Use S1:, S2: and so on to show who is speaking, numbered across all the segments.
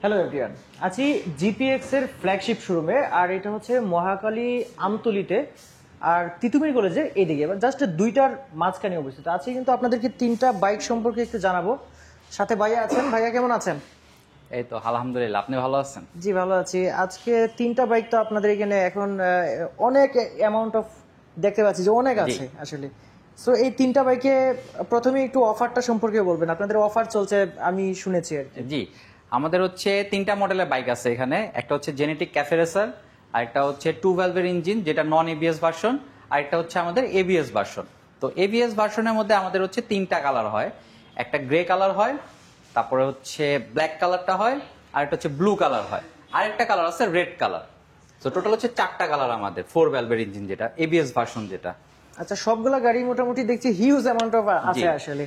S1: Hello everyone, আছি GPX এর flagship শোরুমে। আর এটা হচ্ছে মহাকালী আমতলিতে আর তিতুমির কলেজের এইদিকে, এবার জাস্ট দুইটার মাঝখানে অবস্থিত আছি। কিন্তু আপনাদেরকে তিনটা বাইক সম্পর্কে একটু জানাবো। সাথে ভাইয়া আছেন। ভাইয়া কেমন আছেন?
S2: এই তো আলহামদুলিল্লাহ, আপনি ভালো আছেন?
S1: জি ভালো আছি। আজকে তিনটা বাইক তো আপনাদের এখানে এখন অনেক অ্যামাউন্ট অফ দেখতে পাচ্ছি যে অনেক আছে আসলে। সো এই তিনটা বাইকে প্রথমে একটু অফারটা সম্পর্কে বলবেন। আপনাদের অফার চলছে আমি শুনেছি আর কি।
S2: জি, আমাদের হচ্ছে তিনটা মডেলের বাইক আছে এখানে। একটা হচ্ছে জেনেটিক ক্যাফে রেসার, আরেকটা হচ্ছে 2 ভ্যালভের ইঞ্জিন যেটা নন এবিএস ভার্সন, আরেকটা হচ্ছে আমাদের এবিএস ভার্সন। তো এবিএস ভার্সনের মধ্যে আমাদের হচ্ছে তিনটা কালার হয়। একটা গ্রে কালার হয়, তারপরে হচ্ছে ব্ল্যাক কালারটা হয়, আরেকটা হচ্ছে ব্লু কালার হয়, আরেকটা কালার আছে রেড কালার। তো টোটাল হচ্ছে চারটা কালার আমাদের 4 ভ্যালভের ইঞ্জিন যেটা এবিএস ভার্সন যেটা।
S1: আচ্ছা, সবগুলা গাড়ি মোটামুটি দেখছি হিউজ অ্যামাউন্ট অফ আছে আসলে।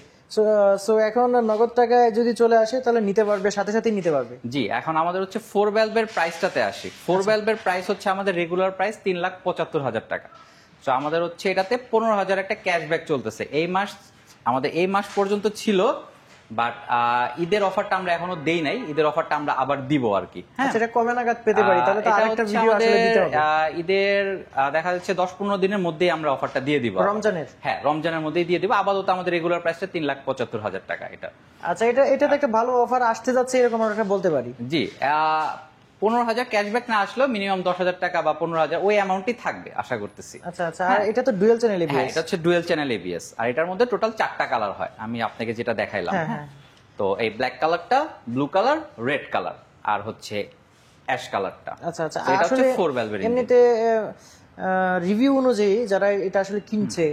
S1: সো এখন নগদ টাকায় যদি চলে আসে তাহলে নিতে পারবে, সাথে সাথে নিতে পারবে।
S2: জি, এখন আমাদের হচ্ছে 4 ভ্যালভের প্রাইসটাতে আসি। 4 ভ্যালভের প্রাইস হচ্ছে আমাদের রেগুলার প্রাইস 3,75,000 টাকা। তো আমাদের হচ্ছে এটাতে 15,000 একটা ক্যাশব্যাক চলতেছে এই মাস, আমাদের এই মাস পর্যন্ত ছিল। বাট ঈদের অফারটা আমরা এখনো দেই নাই, ঈদের অফারটা আমরা আবার দিব আর কি। হ্যাঁ,
S1: সেটা কবে নাগাদ পেতে পারি? তাহলে তো আরেকটা ভিডিও আসলে দিতে হবে।
S2: ঈদের দেখা যাচ্ছে 10-15 দিনের মধ্যেই আমরা অফারটা দিয়ে দিব।
S1: রমজানের?
S2: হ্যাঁ, রমজানের মধ্যেই দিয়ে দিব। আপাতত আমাদের রেগুলার প্রাইসটা 3,75,000 টাকা এটা।
S1: আচ্ছা, এটাতে একটা ভালো অফার আসতে যাচ্ছে এরকম আমরা বলতে পারি।
S2: জি, 15,000 ক্যাশব্যাক না আসলেও মিনিমাম 10,000 টাকা বা 15,000 ওই অ্যামাউন্টই থাকবে আশা করতেছি।
S1: আচ্ছা আচ্ছা। আর এটা তো ডুয়াল চ্যানেল এবিএস?
S2: হ্যাঁ, এটা হচ্ছে ডুয়াল চ্যানেল এবিএস। আর এটার মধ্যে টোটাল 4টা কালার হয়, আমি আপনাকে যেটা দেখাইলাম। হ্যাঁ, তো এই ব্ল্যাক কালারটা, ব্লু কালার, রেড কালার আর হচ্ছে অ্যাশ কালারটা।
S1: আচ্ছা আচ্ছা।
S2: এটা হচ্ছে
S1: আসলে
S2: 4 ভ্যালভের ইঞ্জিন।
S1: এমনিতে রিভিউ অনুযায়ী যারা এটা আসলে কিনছে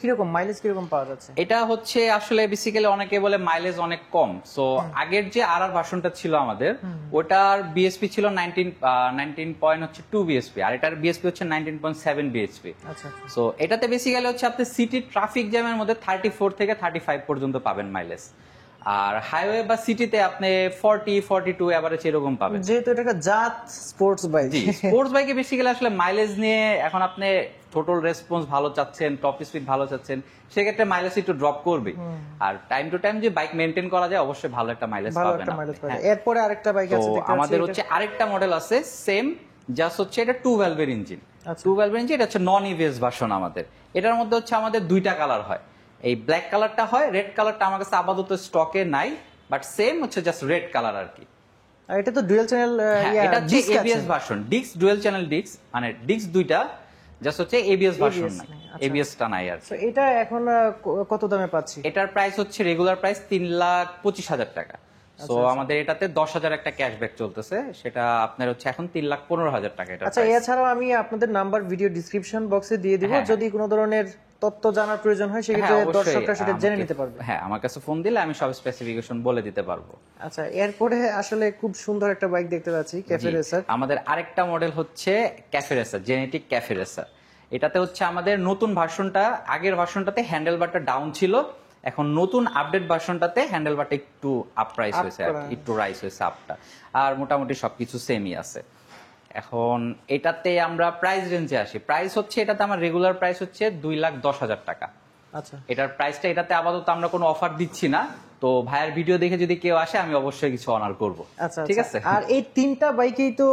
S1: কিরকম মাইলেজ কিরকম পাওয়া যাচ্ছে?
S2: এটা হচ্ছে আসলে বেসিক্যালি অনেকে বলে মাইলেজ অনেক কম। সো আগের যে আর ভার্সনটা ছিল আমাদের, ওটার বিএসপি ছিল 19.2 বিএসপি, আর এটার বিএসপি হচ্ছে 19.7 বিএসপি।
S1: আচ্ছা।
S2: সো এটাতে বেসিক্যালি হচ্ছে আপনি সিটি ট্রাফিক জ্যামের মধ্যে 34 থেকে 35 পর্যন্ত পাবেন মাইলেজ, আর হাইওয়ে বা সিটিতে আপনি 40-42 এভারেজ এরকম পাবেন।
S1: যেহেতু এটা একটা জাত স্পোর্টস বাইক।
S2: জি, স্পোর্টস বাইকে বেসিক্যালি আসলে মাইলেজ নিয়ে এখন আপনি টোটাল রেসপন্স ভালো চাচ্ছেন, টপ স্পিড ভালো চাচ্ছেন, সেক্ষেত্রে মাইলেজ একটু ড্রপ করবে। আর টাইম টু টাইম যে বাইক মেনটেন করা যায় অবশ্যই ভালো একটা মাইলেজ পাবেন।
S1: এরপরে আরেকটা বাইক আছে
S2: আমাদের হচ্ছে আরেকটা মডেল আছে সেম, জাস্ট হচ্ছে এটা 2 ভ্যালভের ইঞ্জিন। 2 ভ্যালভের ইঞ্জিন, এটা হচ্ছে নন ইভিএস ভার্সন আমাদের। এটার মধ্যে হচ্ছে আমাদের দুইটা কালার হয়, এই ব্ল্যাক কালারটা হয়, রেড কালারটা আমার কাছে আপাতত স্টকে নাই, বাট সেম হচ্ছে জাস্ট রেড কালার আর কি।
S1: আর এটা তো ডুয়াল চ্যানেল,
S2: এটা হচ্ছে এবিএস ভার্সন, ডিক্স ডুয়াল চ্যানেল ডিক্স, মানে ডিক্স দুইটা, জাস্ট হচ্ছে এবিএস ভার্সন নাই, এবিএসটা নাই আর।
S1: এটা এখন কত দামে পাচ্ছি?
S2: এটার প্রাইস হচ্ছে রেগুলার প্রাইস 3,25,000 টাকা। সো আমাদের এটাতে 10,000 একটা ক্যাশব্যাক চলতেছে, সেটা আপনার হচ্ছে এখন 3,15,000 টাকা এটা।
S1: আচ্ছা, এছাড়াও আমি আপনাদের নাম্বার ভিডিও ডিসক্রিপশন বক্সে দিয়ে দিব, যদি কোনো ধরনের তথ্য জানার প্রয়োজন হয় সেক্ষেত্রে দর্শকরা সেটা জেনে নিতে পারবে।
S2: হ্যাঁ, আমার কাছে ফোন দিলে আমি সব স্পেসিফিকেশন বলে দিতে পারবো।
S1: আচ্ছা, এরপরে আসলে খুব সুন্দর একটা বাইক দেখতে পাচ্ছি, ক্যাফে রেসার।
S2: আমাদের আরেকটা মডেল হচ্ছে cafe racer, genetic cafe racer. এটাতে হচ্ছে আমাদের নতুন ভার্সনটা, আগের ভার্সনটাতে হ্যান্ডেল বারটা ডাউন ছিল, এখন নতুন আপডেট ভার্সনটাতে হ্যান্ডেল বারটা একটু আপ রাইজ হয়েছে, একটু রাইজ হয়েছে আপটা, আর মোটামুটি সবকিছু সেমই আছে। এখন এটাতে আমরা প্রাইস রেঞ্জে আসি। প্রাইস হচ্ছে এটাতে আমার রেগুলার প্রাইস হচ্ছে 2,10,000 টাকা।
S1: আচ্ছা,
S2: এটার প্রাইসটা এটাতে আপাতত আমরা কোনো অফার দিচ্ছি না। তো ভাইয়ের ভিডিও দেখে যদি কেউ আসে আমি অবশ্যই কিছু অনার করব।
S1: আচ্ছা
S2: ঠিক আছে।
S1: আর এই তিনটা বাইকেই তো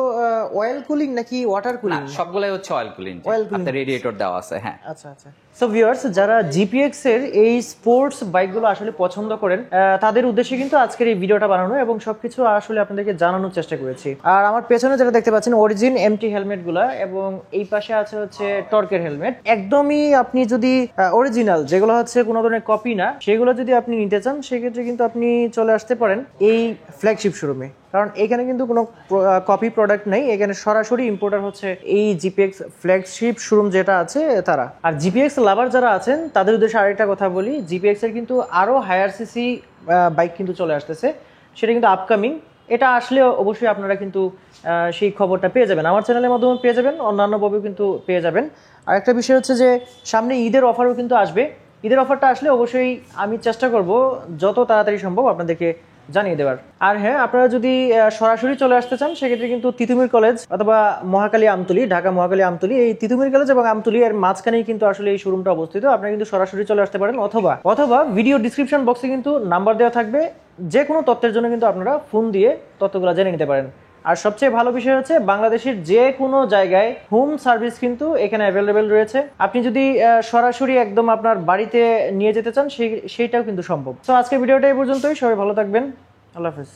S1: অয়েল কুলিং নাকি ওয়াটার কুলিং?
S2: সবগুলাই হচ্ছে অয়েল কুলিং, আপনাতে রেডিয়েটর দেওয়া আছে। হ্যাঁ।
S1: আচ্ছা আচ্ছা। সো ভিউয়ার্স, যারা জিপিএক্স এর এই স্পোর্টস বাইকগুলো আসলে পছন্দ করেন তাদের উদ্দেশ্যে কিন্তু আজকের এই ভিডিওটা বানানো এবং সবকিছু আসলে আপনাদেরকে জানানোর চেষ্টা করেছি। আর আমার পেছনে যেটা দেখতে পাচ্ছেন অরিজিন এমটি হেলমেট গুলা, এবং এই পাশে আছে হচ্ছে টর্কের হেলমেট। একদমই আপনি যদি অরিজিনাল, যেগুলো হচ্ছে কোনো ধরনের কপি না, সেগুলো যদি আপনি নিতে চান সেক্ষেত্রে কিন্তু আপনি চলে আসতে পারেন এই ফ্ল্যাগশিপ শোরুমে, কারণ এখানে কিন্তু কোনো কপি প্রোডাক্ট নেই। এখানে সরাসরি ইম্পোর্টার হচ্ছে এই জিপিএক্স ফ্ল্যাগশিপ শোরুম যেটা আছে তারা। আর জিপিএক্স লাভার যারা আছেন তাদের উদ্দেশ্যে আরেকটা কথা বলি, জিপিএক্স এর কিন্তু আরো হায়ার সিসি বাইক কিন্তু চলে আসতেছে, সেটা কিন্তু আপকামিং। এটা আসলে অবশ্যই আপনারা কিন্তু সেই খবরটা পেয়ে যাবেন, আমার চ্যানেলের মাধ্যমে পেয়ে যাবেন, অন্যান্যভাবেও কিন্তু পেয়ে যাবেন। আর একটা বিষয় হচ্ছে যে সামনে ঈদের অফারও কিন্তু আসবে। ঈদের অফারটা আসলে অবশ্যই আমি চেষ্টা করব যত তাড়াতাড়ি সম্ভব আপনাদেরকে জানিয়ে দেওয়ার। আর হ্যাঁ, আপনারা যদি সরাসরি চলে আসতে চান সেক্ষেত্রে কিন্তু তিতুমির কলেজ অথবা মহাখালী আমতলী, ঢাকা মহাখালী আমতলী, এই তিতুমির কলেজ এবং আমতলী এর মাঝখানেই কিন্তু আসলে এই শোরুমটা অবস্থিত। আপনারা কিন্তু সরাসরি চলে আসতে পারেন, অথবা ভিডিও ডিসক্রিপশন বক্সে কিন্তু নাম্বার দেওয়া থাকবে, যে কোনো তথ্যের জন্য কিন্তু আপনারা ফোন দিয়ে তথ্যগুলো জেনে নিতে পারেন। আর সবচেয়ে ভালো বিষয় হচ্ছে বাংলাদেশের যে কোনো জায়গায় হোম সার্ভিস কিন্তু এখানে অ্যাভেলেবেল রয়েছে। আপনি যদি সরাসরি একদম আপনার বাড়িতে নিয়ে যেতে চান সেইটাও কিন্তু সম্ভব। তো আজকের ভিডিওটা এই পর্যন্তই। সবাই ভালো থাকবেন। আল্লাহ হাফেজ।